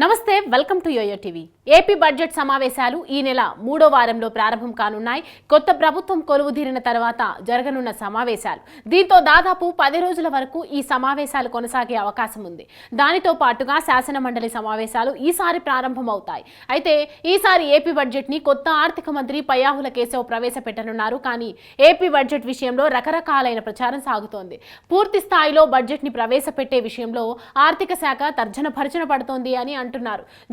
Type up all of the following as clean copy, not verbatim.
నమస్తే, welcome to YoYo TV. AP budget సమావేశాలు ఈ నెల 3వ వారంలో ప్రారంభం కానున్నాయి. కొత్త ప్రభుత్వం కొలువు తీరిన తర్వాత జరగనున్న సమావేశాలు. దీంతో దాదాపు 10 రోజుల వరకు ఈ సమావేశాలు కొనసాగే అవకాశం ఉంది. దానితో పాటుగా శాసన మండలి సమావేశాలు ఈసారి ప్రారంభమవుతాయి. అయితే ఈసారి ఏపీ బడ్జెట్ ని కొత్త ఆర్థిక మంత్రి పయ్యావుల కేశవ్ ప్రవేశపెట్టనున్నారు. కానీ ఏపీ బడ్జెట్ విషయంలో రకరకాలైన ప్రచారం సాగుతోంది. పూర్తి స్థాయిలో బడ్జెట్ ని ప్రవేశపెట్టే విషయంలో ఆర్థిక శాఖ తర్జన భర్జన పడుతోంది అని అంటున్నారు.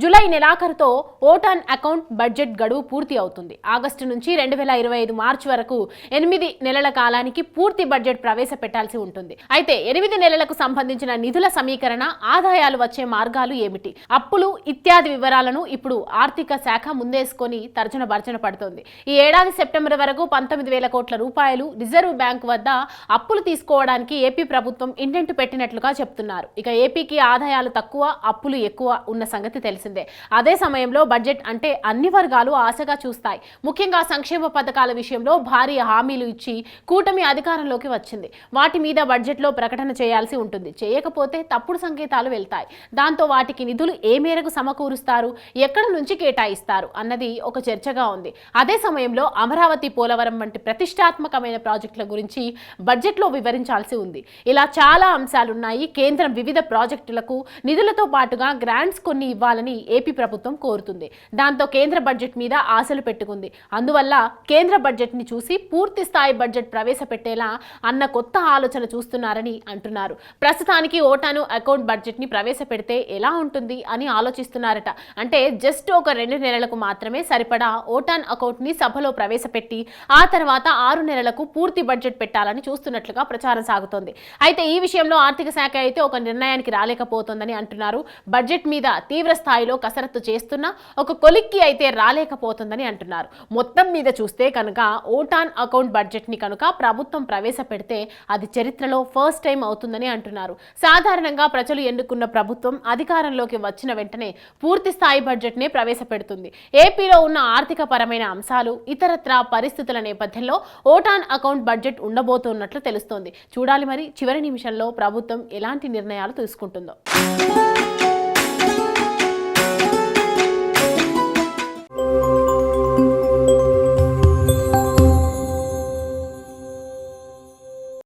జూలై నెలాఖరుతో ఓట్ ఆన్ అకౌంట్ బడ్జెట్ గడువు పూర్తి అవుతుంది. ఆగస్టు నుంచి 2025 మార్చి వరకు 8 నెలల కాలానికి పూర్తి బడ్జెట్ ప్రవేశపెట్టాల్సి ఉంటుంది. అయితే 8 నెలలకు సంబంధించిన నిధుల సమీకరణ, ఆదాయాలు వచ్చే మార్గాలు ఏమిటి, అప్పులు ఇత్యాది వివరాలను ఇప్పుడు ఆర్థిక శాఖ ముందేసుకొని తర్జన భర్జన పడుతోంది. ఈ ఏడాది సెప్టెంబర్ వరకు 19,000 కోట్ల రూపాయలు రిజర్వ్ బ్యాంకు వద్ద అప్పులు తీసుకోవడానికి ఏపీ ప్రభుత్వం ఇంటెంట్ పెట్టినట్లుగా చెప్తున్నారు. ఇక ఏపీకి ఆదాయాలు తక్కువ, అప్పులు ఎక్కువ ఉన్న సంగతి తెలిసిందే. అదే సమయంలో బడ్జెట్ అంటే అన్ని వర్గాలు ఆశగా చూస్తాయి. ముఖ్యంగా సంక్షేమ పథకాల విషయంలో భారీ హామీలు ఇచ్చి కూటమి అధికారంలోకి వచ్చింది. వాటి మీద బడ్జెట్లో ప్రకటన చేయాల్సి ఉంటుంది. చేయకపోతే తప్పుడు సంకేతాలు వెళ్తాయి. దాంతో వాటికి నిధులు ఏ మేరకు సమకూరుస్తారు, ఎక్కడ నుంచి కేటాయిస్తారు అన్నది ఒక చర్చగా ఉంది. అదే సమయంలో అమరావతి, పోలవరం వంటి ప్రతిష్టాత్మకమైన ప్రాజెక్టుల గురించి బడ్జెట్లో వివరించాల్సి ఉంది. ఇలా చాలా అంశాలున్నాయి. కేంద్రం వివిధ ప్రాజెక్టులకు నిధులతో పాటుగా గ్రాంట్స్ కొన్ని ఇవ్వాలని ఏపీ ప్రభుత్వం కోరుతుంది. దాంతో కేంద్ర బడ్జెట్ మీద ఆశలు పెట్టుకుంది. అందువల్ల కేంద్ర బడ్జెట్ ని చూసి పూర్తి స్థాయి బడ్జెట్ ప్రవేశపెట్టేలా అన్న కొత్త ఆలోచన చూస్తున్నారని అంటున్నారు. ప్రస్తుతానికి ఓటాను అకౌంట్ బడ్జెట్ ని ప్రవేశపెడితే ఎలా ఉంటుంది అని ఆలోచిస్తున్నారట. అంటే జస్ట్ ఒక 2 నెలలకు మాత్రమే సరిపడా ఓటాన్ అకౌంట్ ని సభలో ప్రవేశపెట్టి ఆ తర్వాత 6 నెలలకు పూర్తి బడ్జెట్ పెట్టాలని చూస్తున్నట్లుగా ప్రచారం సాగుతోంది. అయితే ఈ విషయంలో ఆర్థిక శాఖ అయితే ఒక నిర్ణయానికి రాలేకపోతోందని అంటున్నారు. బడ్జెట్ మీద తీవ్ర స్థాయిలో కసరత్తు చేస్తున్నా ఒక కొలిక్కి అయితే రాలేకపోతుందని అంటున్నారు. మొత్తం మీద చూస్తే కనుక ఓటాన్ అకౌంట్ బడ్జెట్ ని కనుక ప్రభుత్వం ప్రవేశపెడితే అది చరిత్రలో ఫస్ట్ టైం అవుతుందని అంటున్నారు. సాధారణంగా ప్రజలు ఎన్నుకున్న ప్రభుత్వం అధికారంలోకి వచ్చిన వెంటనే పూర్తి స్థాయి బడ్జెట్ నే ప్రవేశపెడుతుంది. ఏపీలో ఉన్న ఆర్థిక పరమైన అంశాలు, ఇతరత్రా పరిస్థితుల నేపథ్యంలో ఓటాన్ అకౌంట్ బడ్జెట్ ఉండబోతున్నట్లు తెలుస్తోంది. చూడాలి మరి చివరి నిమిషంలో ప్రభుత్వం ఎలాంటి నిర్ణయాలు తీసుకుంటుందో.